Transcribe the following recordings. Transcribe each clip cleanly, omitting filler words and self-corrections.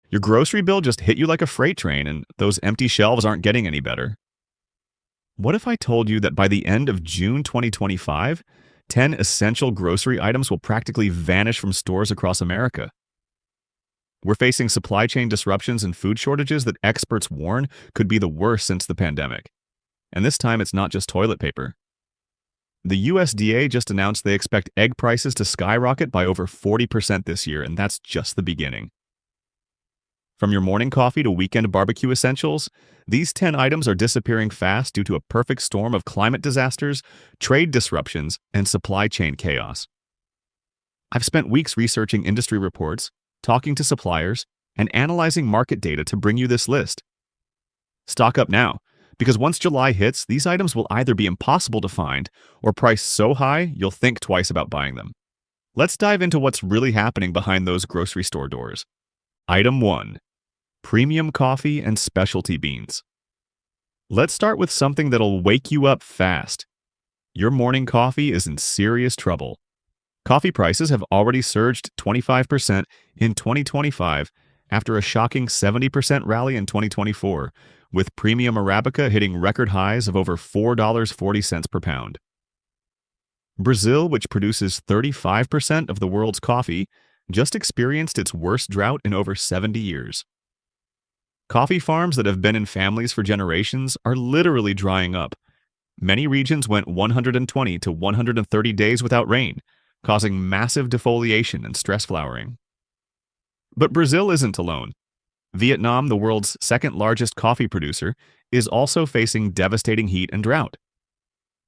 Your grocery bill just hit you like a freight train, and those empty shelves aren't getting any better. What if I told you that by the end of June 2025, 10 essential grocery items will practically vanish from stores across America? We're facing supply chain disruptions and food shortages that experts warn could be the worst since the pandemic. And this time, it's not just toilet paper. The USDA just announced they expect egg prices to skyrocket by over 40% this year, and that's just the beginning. From your morning coffee to weekend barbecue essentials, these 10 items are disappearing fast due to a perfect storm of climate disasters, trade disruptions, and supply chain chaos. I've spent weeks researching industry reports, talking to suppliers, and analyzing market data to bring you this list. Stock up now, because once July hits, these items will either be impossible to find or priced so high you'll think twice about buying them. Let's dive into what's really happening behind those grocery store doors. Item 1. Premium coffee and specialty beans. Let's start with something that'll wake you up fast. Your morning coffee is in serious trouble. Coffee prices have already surged 25% in 2025 after a shocking 70% rally in 2024, with premium Arabica hitting record highs of over $4.40 per pound. Brazil, which produces 35% of the world's coffee, just experienced its worst drought in over 70 years. Coffee farms that have been in families for generations are literally drying up. Many regions went 120 to 130 days without rain, causing massive defoliation and stress flowering. But Brazil isn't alone. Vietnam, the world's second largest coffee producer, is also facing devastating heat and drought.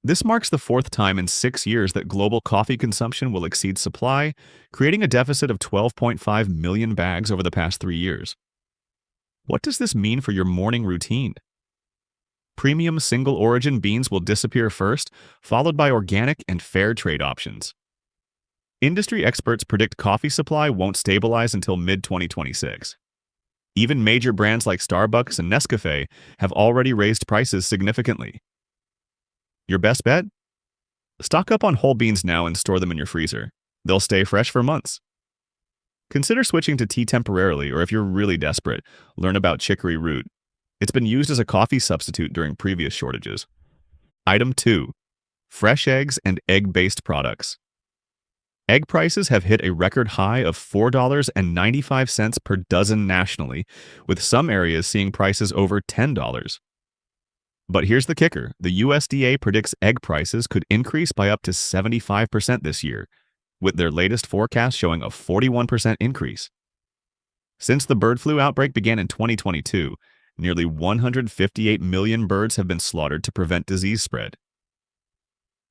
This marks the fourth time in 6 years that global coffee consumption will exceed supply, creating a deficit of 12.5 million bags over the past 3 years. What does this mean for your morning routine? Premium single-origin beans will disappear first, followed by organic and fair trade options. Industry experts predict coffee supply won't stabilize until mid-2026. Even major brands like Starbucks and Nescafé have already raised prices significantly. Your best bet? Stock up on whole beans now and store them in your freezer. They'll stay fresh for months. Consider switching to tea temporarily, or if you're really desperate, learn about chicory root. It's been used as a coffee substitute during previous shortages. Item 2. Fresh eggs and egg-based products. Egg prices have hit a record high of $4.95 per dozen nationally, with some areas seeing prices over $10. But here's the kicker. The USDA predicts egg prices could increase by up to 75% this year, with their latest forecast showing a 41% increase. Since the bird flu outbreak began in 2022, nearly 158 million birds have been slaughtered to prevent disease spread.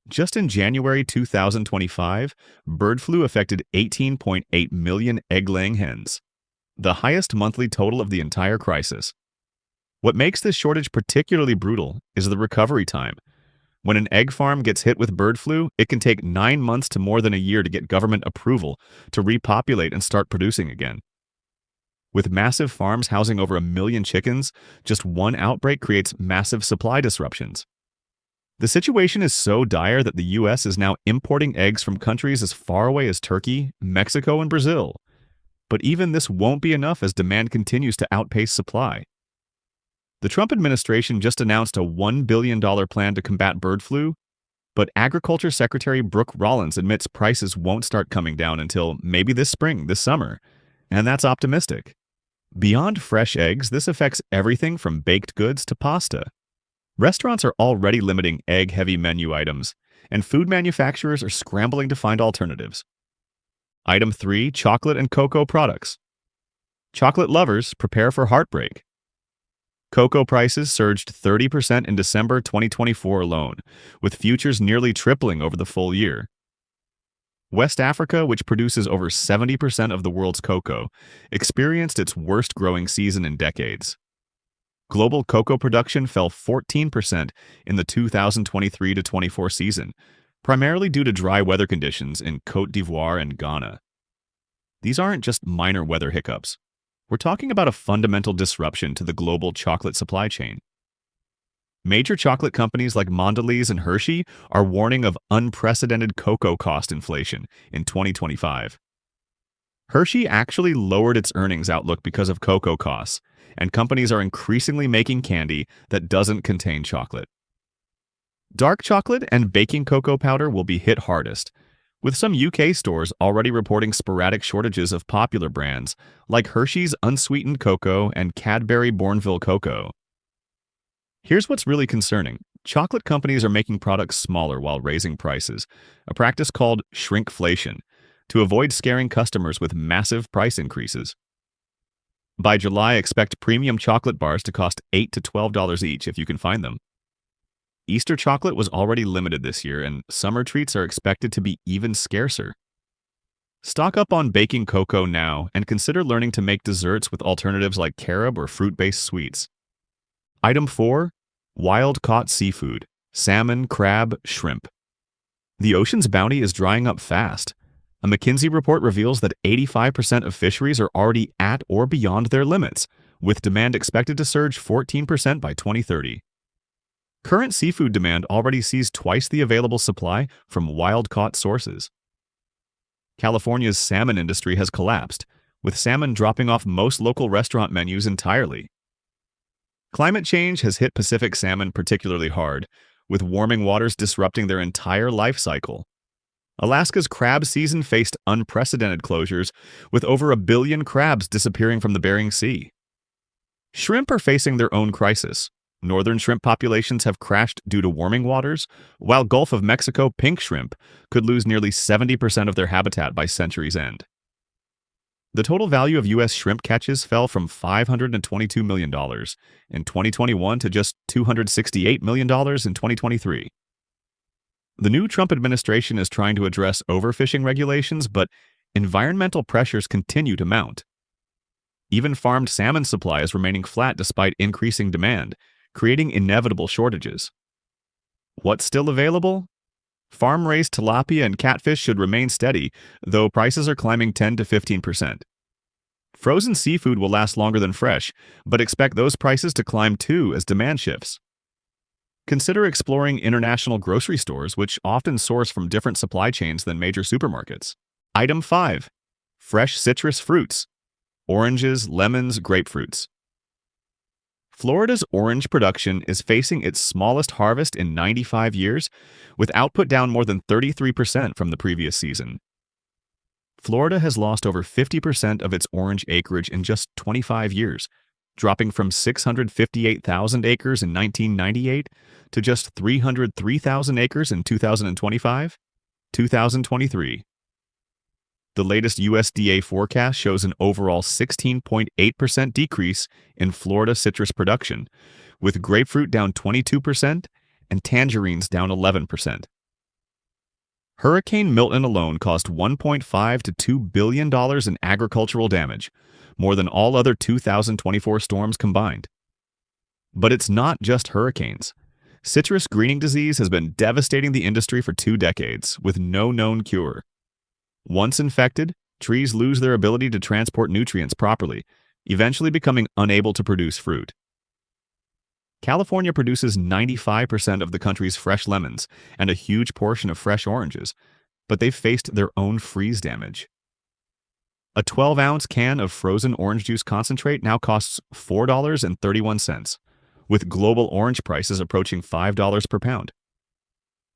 Just in January 2025, bird flu affected 18.8 million egg-laying hens, the highest monthly total of the entire crisis. What makes this shortage particularly brutal is the recovery time. When an egg farm gets hit with bird flu, it can take 9 months to more than a year to get government approval to repopulate and start producing again. With massive farms housing over 1 million chickens, just one outbreak creates massive supply disruptions. The situation is so dire that the U.S. is now importing eggs from countries as far away as Turkey, Mexico, and Brazil. But even this won't be enough as demand continues to outpace supply. The Trump administration just announced a $1 billion plan to combat bird flu, but Agriculture Secretary Brooke Rollins admits prices won't start coming down until maybe this spring, this summer, and that's optimistic. Beyond fresh eggs, this affects everything from baked goods to pasta. Restaurants are already limiting egg-heavy menu items, and food manufacturers are scrambling to find alternatives. Item 3. Chocolate and cocoa products. Chocolate lovers, prepare for heartbreak. Cocoa prices surged 30% in December 2024 alone, with futures nearly tripling over the full year. West Africa, which produces over 70% of the world's cocoa, experienced its worst growing season in decades. Global cocoa production fell 14% in the 2023-24 season, primarily due to dry weather conditions in Côte d'Ivoire and Ghana. These aren't just minor weather hiccups. We're talking about a fundamental disruption to the global chocolate supply chain. Major chocolate companies like Mondelez and Hershey are warning of unprecedented cocoa cost inflation in 2025. Hershey actually lowered its earnings outlook because of cocoa costs, and companies are increasingly making candy that doesn't contain chocolate. Dark chocolate and baking cocoa powder will be hit hardest, with some UK stores already reporting sporadic shortages of popular brands like Hershey's Unsweetened Cocoa and Cadbury Bournville Cocoa. Here's what's really concerning. Chocolate companies are making products smaller while raising prices, a practice called shrinkflation, to avoid scaring customers with massive price increases. By July, expect premium chocolate bars to cost $8 to $12 each if you can find them. Easter chocolate was already limited this year, and summer treats are expected to be even scarcer. Stock up on baking cocoa now and consider learning to make desserts with alternatives like carob or fruit-based sweets. Item 4. Wild-caught seafood: salmon, crab, shrimp. The ocean's bounty is drying up fast. A McKinsey report reveals that 85% of fisheries are already at or beyond their limits, with demand expected to surge 14% by 2030. Current seafood demand already sees twice the available supply from wild-caught sources. California's salmon industry has collapsed, with salmon dropping off most local restaurant menus entirely. Climate change has hit Pacific salmon particularly hard, with warming waters disrupting their entire life cycle. Alaska's crab season faced unprecedented closures, with over 1 billion crabs disappearing from the Bering Sea. Shrimp are facing their own crisis. Northern shrimp populations have crashed due to warming waters, while Gulf of Mexico pink shrimp could lose nearly 70% of their habitat by century's end. The total value of U.S. shrimp catches fell from $522 million in 2021 to just $268 million in 2023. The new Trump administration is trying to address overfishing regulations, but environmental pressures continue to mount. Even farmed salmon supply is remaining flat despite increasing demand, creating inevitable shortages. What's still available? Farm-raised tilapia and catfish should remain steady, though prices are climbing 10 to 15%. Frozen seafood will last longer than fresh, but expect those prices to climb too as demand shifts. Consider exploring international grocery stores, which often source from different supply chains than major supermarkets. Item 5. Fresh citrus fruits: oranges, lemons, grapefruits. Florida's orange production is facing its smallest harvest in 95 years, with output down more than 33% from the previous season. Florida has lost over 50% of its orange acreage in just 25 years, dropping from 658,000 acres in 1998 to just 303,000 acres in 2023. The latest USDA forecast shows an overall 16.8% decrease in Florida citrus production, with grapefruit down 22% and tangerines down 11%. Hurricane Milton alone caused $1.5 to $2 billion in agricultural damage, more than all other 2024 storms combined. But it's not just hurricanes. Citrus greening disease has been devastating the industry for 2 decades, with no known cure. Once infected, trees lose their ability to transport nutrients properly, eventually becoming unable to produce fruit. California produces 95% of the country's fresh lemons and a huge portion of fresh oranges, but they've faced their own freeze damage. A 12-ounce can of frozen orange juice concentrate now costs $4.31, with global orange prices approaching $5 per pound.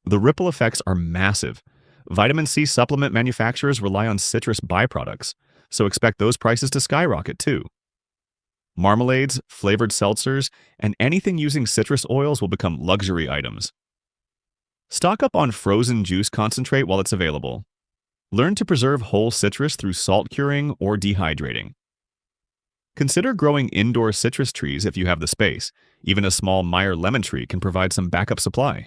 The ripple effects are massive. Vitamin C supplement manufacturers rely on citrus byproducts, so expect those prices to skyrocket too. Marmalades, flavored seltzers, and anything using citrus oils will become luxury items. Stock up on frozen juice concentrate while it's available. Learn to preserve whole citrus through salt curing or dehydrating. Consider growing indoor citrus trees if you have the space. Even a small Meyer lemon tree can provide some backup supply.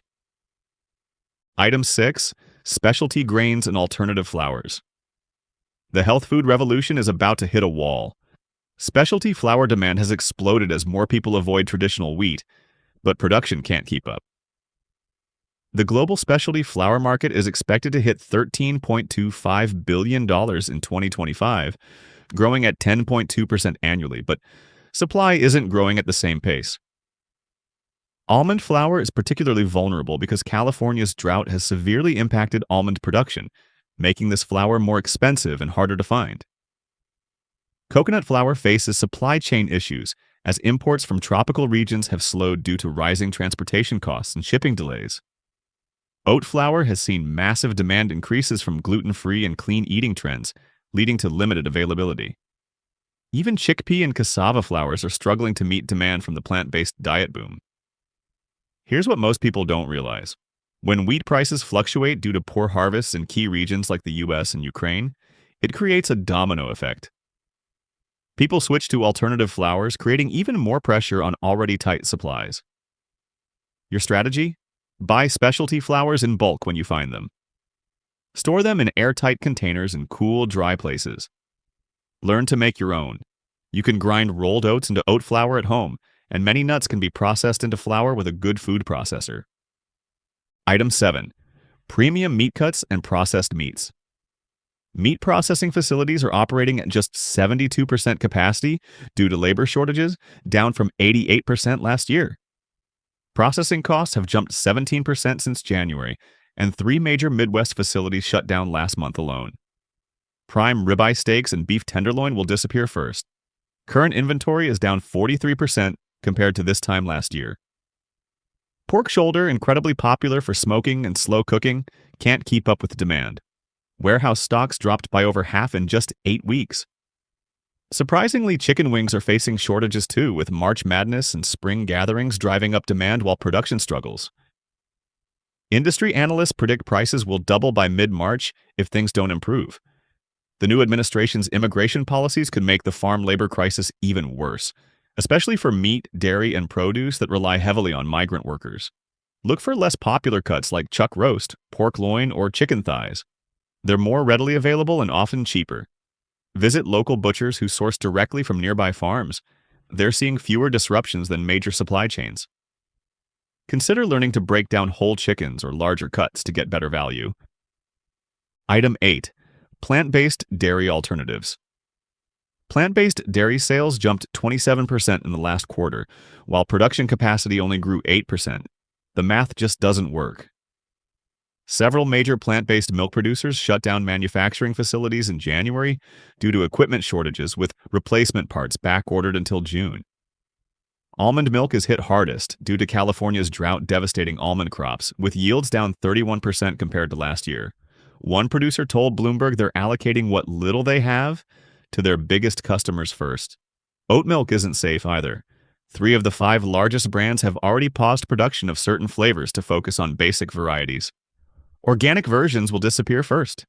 Item 6. Specialty grains and alternative flours. The health food revolution is about to hit a wall. Specialty flour demand has exploded as more people avoid traditional wheat, but production can't keep up. The global specialty flour market is expected to hit $13.25 billion in 2025, growing at 10.2% annually, but supply isn't growing at the same pace. Almond flour is particularly vulnerable because California's drought has severely impacted almond production, making this flour more expensive and harder to find. Coconut flour faces supply chain issues as imports from tropical regions have slowed due to rising transportation costs and shipping delays. Oat flour has seen massive demand increases from gluten-free and clean eating trends, leading to limited availability. Even chickpea and cassava flours are struggling to meet demand from the plant-based diet boom. Here's what most people don't realize. When wheat prices fluctuate due to poor harvests in key regions like the US and Ukraine, it creates a domino effect. People switch to alternative flours, creating even more pressure on already tight supplies. Your strategy? Buy specialty flours in bulk when you find them. Store them in airtight containers in cool, dry places. Learn to make your own. You can grind rolled oats into oat flour at home, and many nuts can be processed into flour with a good food processor. Item 7. Premium meat cuts and processed meats. Meat processing facilities are operating at just 72% capacity due to labor shortages, down from 88% last year. Processing costs have jumped 17% since January, and 3 major Midwest facilities shut down last month alone. Prime ribeye steaks and beef tenderloin will disappear first. Current inventory is down 43% compared to this time last year. Pork shoulder, incredibly popular for smoking and slow cooking, can't keep up with demand. Warehouse stocks dropped by over half in just 8 weeks. Surprisingly, chicken wings are facing shortages too, with March Madness and spring gatherings driving up demand while production struggles. Industry analysts predict prices will double by mid-March if things don't improve. The new administration's immigration policies could make the farm labor crisis even worse, especially for meat, dairy, and produce that rely heavily on migrant workers. Look for less popular cuts like chuck roast, pork loin, or chicken thighs. They're more readily available and often cheaper. Visit local butchers who source directly from nearby farms. They're seeing fewer disruptions than major supply chains. Consider learning to break down whole chickens or larger cuts to get better value. Item 8. Plant-based dairy alternatives. Plant-based dairy sales jumped 27% in the last quarter, while production capacity only grew 8%. The math just doesn't work. Several major plant-based milk producers shut down manufacturing facilities in January due to equipment shortages, with replacement parts back-ordered until June. Almond milk is hit hardest due to California's drought-devastating almond crops, with yields down 31% compared to last year. One producer told Bloomberg they're allocating what little they have to their biggest customers first. Oat milk isn't safe either. 3 of the 5 largest brands have already paused production of certain flavors to focus on basic varieties. Organic versions will disappear first.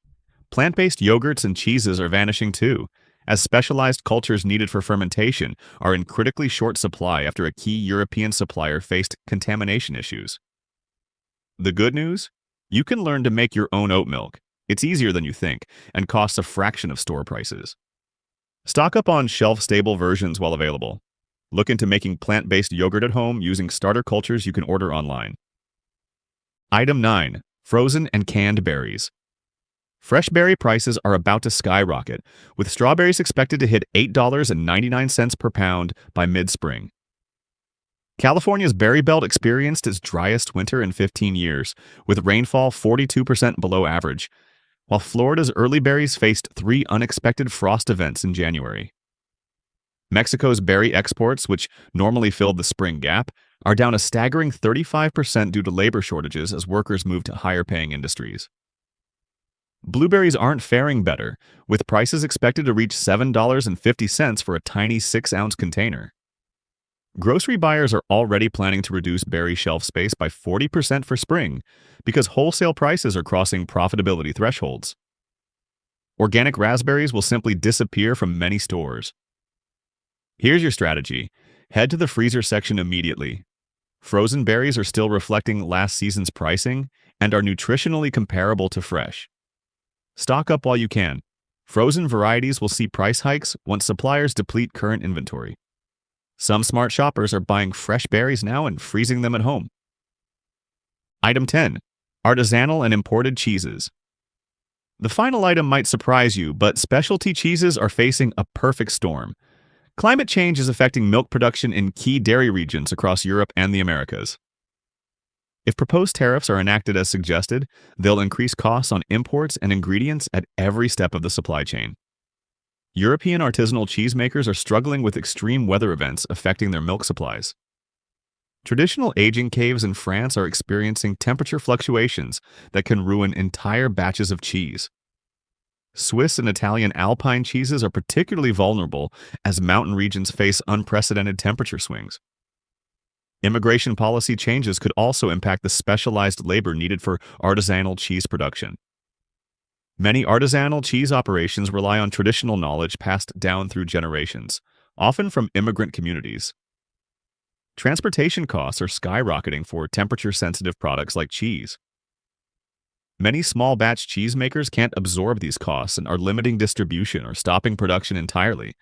Plant-based yogurts and cheeses are vanishing too, as specialized cultures needed for fermentation are in critically short supply after a key European supplier faced contamination issues. The good news? You can learn to make your own oat milk. It's easier than you think, and costs a fraction of store prices. Stock up on shelf-stable versions while available. Look into making plant-based yogurt at home using starter cultures you can order online. Item 9. Frozen and canned berries. Fresh berry prices are about to skyrocket, with strawberries expected to hit $8.99 per pound by mid-spring. California's berry belt experienced its driest winter in 15 years, with rainfall 42% below average, while Florida's early berries faced 3 unexpected frost events in January. Mexico's berry exports, which normally filled the spring gap, are down a staggering 35% due to labor shortages as workers move to higher-paying industries. Blueberries aren't faring better, with prices expected to reach $7.50 for a tiny 6-ounce container. Grocery buyers are already planning to reduce berry shelf space by 40% for spring because wholesale prices are crossing profitability thresholds. Organic raspberries will simply disappear from many stores. Here's your strategy. Head to the freezer section immediately. Frozen berries are still reflecting last season's pricing and are nutritionally comparable to fresh. Stock up while you can. Frozen varieties will see price hikes once suppliers deplete current inventory. Some smart shoppers are buying fresh berries now and freezing them at home. Item 10. Artisanal and imported cheeses. The final item might surprise you, but specialty cheeses are facing a perfect storm. Climate change is affecting milk production in key dairy regions across Europe and the Americas. If proposed tariffs are enacted as suggested, they'll increase costs on imports and ingredients at every step of the supply chain. European artisanal cheesemakers are struggling with extreme weather events affecting their milk supplies. Traditional aging caves in France are experiencing temperature fluctuations that can ruin entire batches of cheese. Swiss and Italian alpine cheeses are particularly vulnerable as mountain regions face unprecedented temperature swings. Immigration policy changes could also impact the specialized labor needed for artisanal cheese production. Many artisanal cheese operations rely on traditional knowledge passed down through generations, often from immigrant communities. Transportation costs are skyrocketing for temperature-sensitive products like cheese. Many small batch cheesemakers can't absorb these costs and are limiting distribution or stopping production entirely.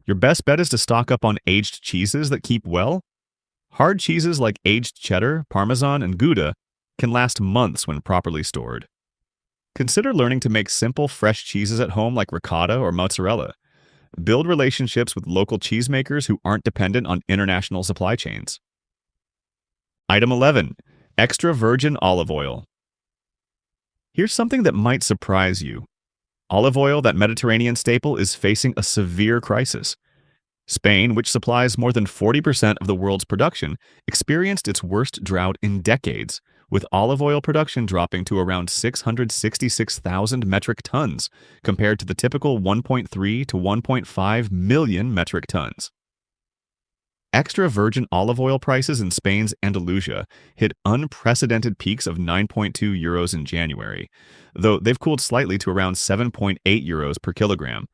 Your best bet is to stock up on aged cheeses that keep well. Hard cheeses like aged cheddar, Parmesan, and Gouda can last months when properly stored. Consider learning to make simple, fresh cheeses at home like ricotta or mozzarella. Build relationships with local cheesemakers who aren't dependent on international supply chains. Item 11. Extra virgin olive oil. Here's something that might surprise you. Olive oil, that Mediterranean staple, is facing a severe crisis. Spain, which supplies more than 40% of the world's production, experienced its worst drought in decades, with olive oil production dropping to around 666,000 metric tons, compared to the typical 1.3 to 1.5 million metric tons. Extra virgin olive oil prices in Spain's Andalusia hit unprecedented peaks of 9.2 euros in January, though they've cooled slightly to around 7.8 euros per kilogram.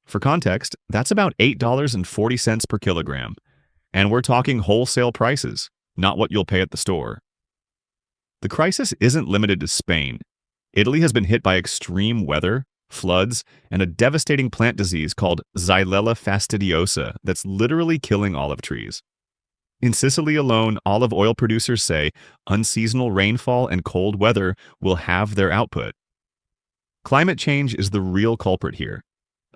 For context, that's about $8.40 per kilogram. And we're talking wholesale prices, not what you'll pay at the store. The crisis isn't limited to Spain. Italy has been hit by extreme weather, floods, and a devastating plant disease called Xylella fastidiosa that's literally killing olive trees. In Sicily alone, olive oil producers say unseasonal rainfall and cold weather will halve their output. Climate change is the real culprit here.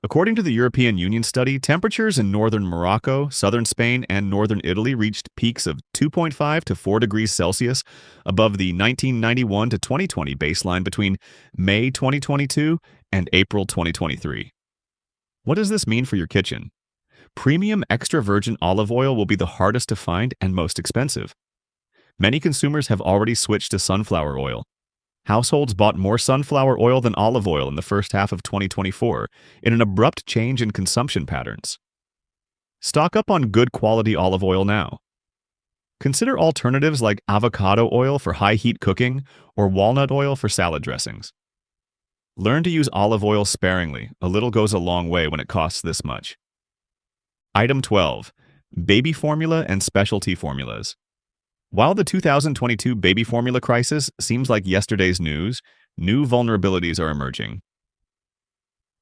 According to the European Union study, temperatures in northern Morocco, southern Spain, and northern Italy reached peaks of 2.5 to 4 degrees Celsius above the 1991 to 2020 baseline between May 2022 and April 2023. What does this mean for your kitchen? Premium extra virgin olive oil will be the hardest to find and most expensive. Many consumers have already switched to sunflower oil. Households bought more sunflower oil than olive oil in the first half of 2024, in an abrupt change in consumption patterns. Stock up on good quality olive oil now. Consider alternatives like avocado oil for high-heat cooking or walnut oil for salad dressings. Learn to use olive oil sparingly. A little goes a long way when it costs this much. Item 12. Baby formula and specialty formulas. While the 2022 baby formula crisis seems like yesterday's news, new vulnerabilities are emerging.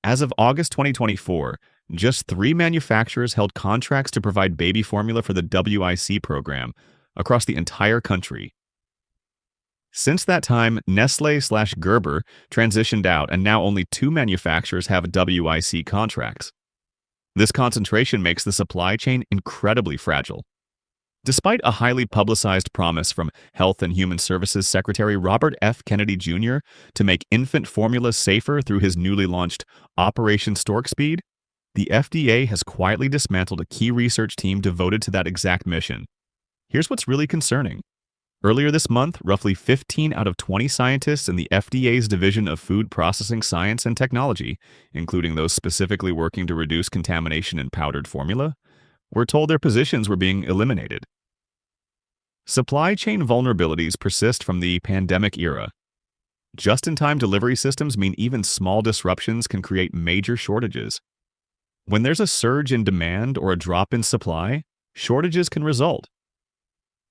As of August 2024, just 3 manufacturers held contracts to provide baby formula for the WIC program across the entire country. Since that time, Nestlé/Gerber transitioned out, and now only 2 manufacturers have WIC contracts. This concentration makes the supply chain incredibly fragile. Despite a highly publicized promise from Health and Human Services Secretary Robert F. Kennedy Jr. to make infant formula safer through his newly launched Operation Stork Speed, the FDA has quietly dismantled a key research team devoted to that exact mission. Here's what's really concerning. Earlier this month, roughly 15 out of 20 scientists in the FDA's Division of Food Processing Science and Technology, including those specifically working to reduce contamination in powdered formula, were told their positions were being eliminated. Supply chain vulnerabilities persist from the pandemic era. Just-in-time delivery systems mean even small disruptions can create major shortages. When there's a surge in demand or a drop in supply, shortages can result.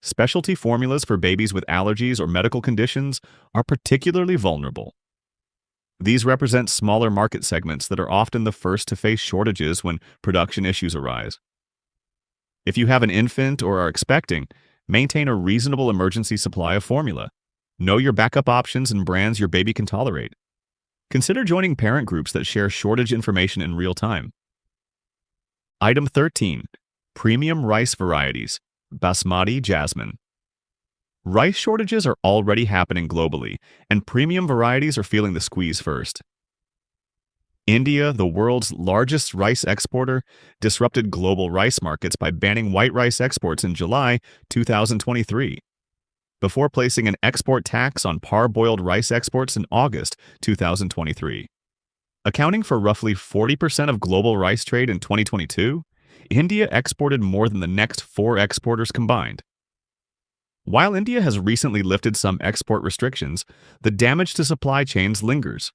Specialty formulas for babies with allergies or medical conditions are particularly vulnerable. These represent smaller market segments that are often the first to face shortages when production issues arise. If you have an infant or are expecting, maintain a reasonable emergency supply of formula. Know your backup options and brands your baby can tolerate. Consider joining parent groups that share shortage information in real time. Item 13. Premium rice varieties. Basmati jasmine. Rice shortages are already happening globally, and premium varieties are feeling the squeeze first. India, the world's largest rice exporter, disrupted global rice markets by banning white rice exports in July 2023, before placing an export tax on parboiled rice exports in August 2023. Accounting for roughly 40% of global rice trade in 2022, India exported more than the next four exporters combined. While India has recently lifted some export restrictions, the damage to supply chains lingers.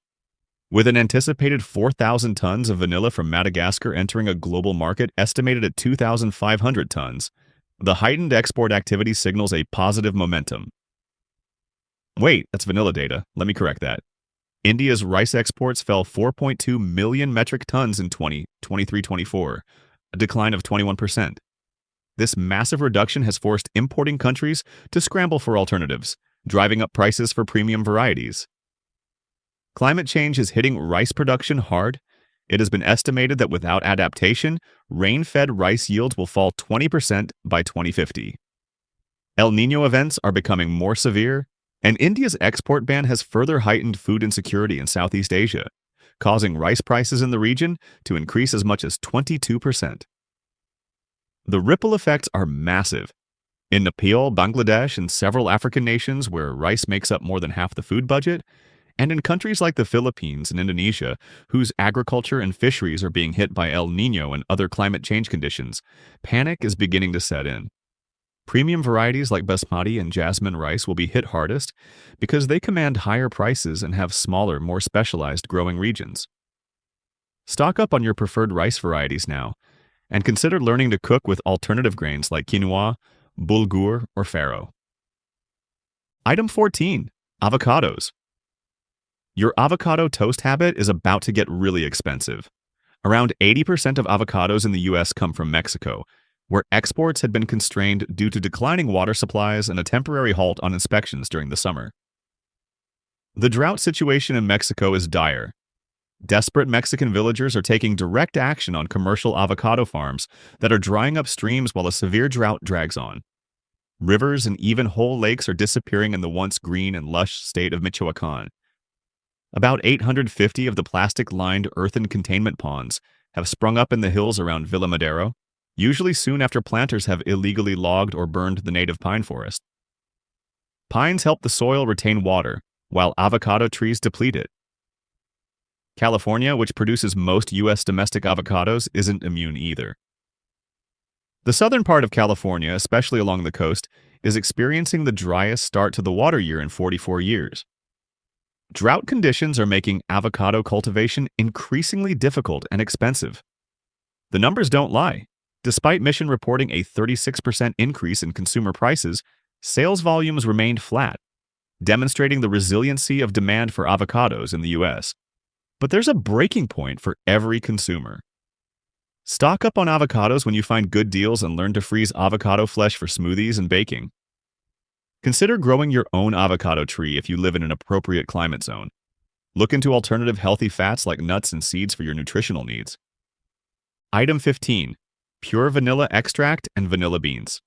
With an anticipated 4,000 tons of vanilla from Madagascar entering a global market estimated at 2,500 tons, the heightened export activity signals a positive momentum. Wait, that's vanilla data. Let me correct that. India's rice exports fell 4.2 million metric tons in 2023-24, a decline of 21%. This massive reduction has forced importing countries to scramble for alternatives, driving up prices for premium varieties. Climate change is hitting rice production hard. It has been estimated that without adaptation, rain-fed rice yields will fall 20% by 2050. El Niño events are becoming more severe, and India's export ban has further heightened food insecurity in Southeast Asia, causing rice prices in the region to increase as much as 22%. The ripple effects are massive. In Nepal, Bangladesh, and several African nations where rice makes up more than half the food budget, and in countries like the Philippines and Indonesia, whose agriculture and fisheries are being hit by El Niño and other climate change conditions, panic is beginning to set in. Premium varieties like basmati and jasmine rice will be hit hardest because they command higher prices and have smaller, more specialized growing regions. Stock up on your preferred rice varieties now, and consider learning to cook with alternative grains like quinoa, bulgur, or farro. Item 14. Avocados. Your avocado toast habit is about to get really expensive. Around 80% of avocados in the U.S. come from Mexico, where exports had been constrained due to declining water supplies and a temporary halt on inspections during the summer. The drought situation in Mexico is dire. Desperate Mexican villagers are taking direct action on commercial avocado farms that are drying up streams while a severe drought drags on. Rivers and even whole lakes are disappearing in the once green and lush state of Michoacan. About 850 of the plastic-lined earthen containment ponds have sprung up in the hills around Villa Madero, usually soon after planters have illegally logged or burned the native pine forest. Pines help the soil retain water, while avocado trees deplete it. California, which produces most U.S. domestic avocados, isn't immune either. The southern part of California, especially along the coast, is experiencing the driest start to the water year in 44 years. Drought conditions are making avocado cultivation increasingly difficult and expensive. The numbers don't lie. Despite Mission reporting a 36% increase in consumer prices, sales volumes remained flat, demonstrating the resiliency of demand for avocados in the U.S. But there's a breaking point for every consumer. Stock up on avocados when you find good deals and learn to freeze avocado flesh for smoothies and baking. Consider growing your own avocado tree if you live in an appropriate climate zone. Look into alternative healthy fats like nuts and seeds for your nutritional needs. Item 15. Pure vanilla extract and vanilla beans.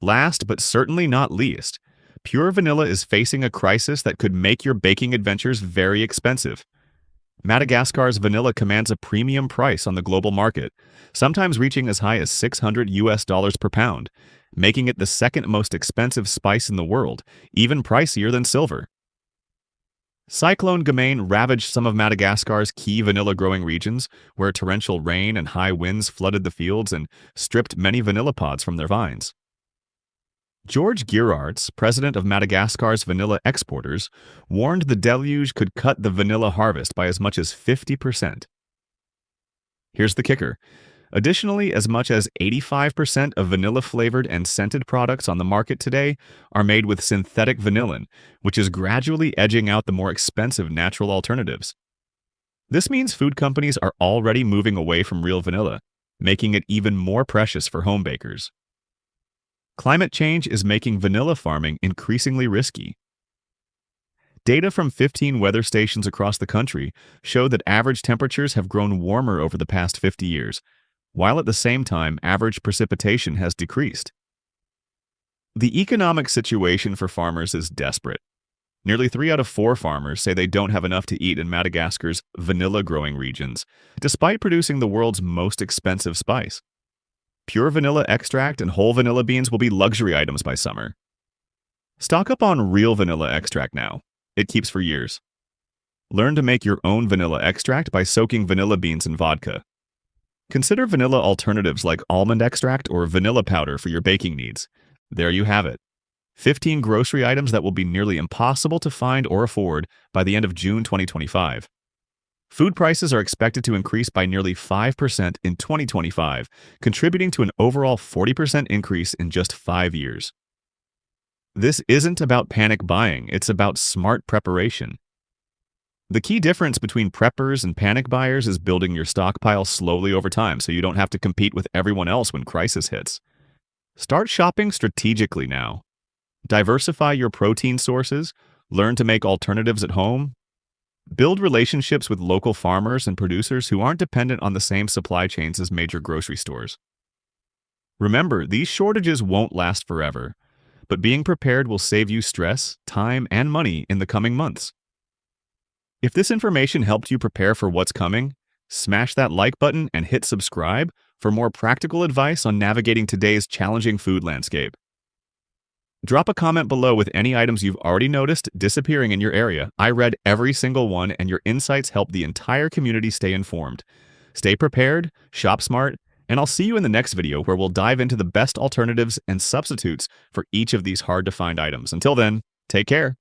Last but certainly not least, pure vanilla is facing a crisis that could make your baking adventures very expensive. Madagascar's vanilla commands a premium price on the global market, sometimes reaching as high as $600 per pound, making it the second most expensive spice in the world, even pricier than silver. Cyclone Gamain ravaged some of Madagascar's key vanilla-growing regions, where torrential rain and high winds flooded the fields and stripped many vanilla pods from their vines. George Gerards, president of Madagascar's vanilla exporters, warned the deluge could cut the vanilla harvest by as much as 50%. Here's the kicker. Additionally, as much as 85% of vanilla-flavored and scented products on the market today are made with synthetic vanillin, which is gradually edging out the more expensive natural alternatives. This means food companies are already moving away from real vanilla, making it even more precious for home bakers. Climate change is making vanilla farming increasingly risky. Data from 15 weather stations across the country show that average temperatures have grown warmer over the past 50 years, while at the same time average precipitation has decreased. The economic situation for farmers is desperate. Nearly 3 out of 4 farmers say they don't have enough to eat in Madagascar's vanilla growing regions, despite producing the world's most expensive spice. Pure vanilla extract and whole vanilla beans will be luxury items by summer. Stock up on real vanilla extract now. It keeps for years. Learn to make your own vanilla extract by soaking vanilla beans in vodka. Consider vanilla alternatives like almond extract or vanilla powder for your baking needs. There you have it. 15 grocery items that will be nearly impossible to find or afford by the end of June 2025. Food prices are expected to increase by nearly 5% in 2025, contributing to an overall 40% increase in just 5 years. This isn't about panic buying, it's about smart preparation. The key difference between preppers and panic buyers is building your stockpile slowly over time so you don't have to compete with everyone else when crisis hits. Start shopping strategically now. Diversify your protein sources, learn to make alternatives at home, build relationships with local farmers and producers who aren't dependent on the same supply chains as major grocery stores. Remember, these shortages won't last forever, but being prepared will save you stress, time, and money in the coming months. If this information helped you prepare for what's coming, smash that like button and hit subscribe for more practical advice on navigating today's challenging food landscape. Drop a comment below with any items you've already noticed disappearing in your area. I read every single one, and your insights help the entire community stay informed. Stay prepared, shop smart, and I'll see you in the next video where we'll dive into the best alternatives and substitutes for each of these hard-to-find items. Until then, take care.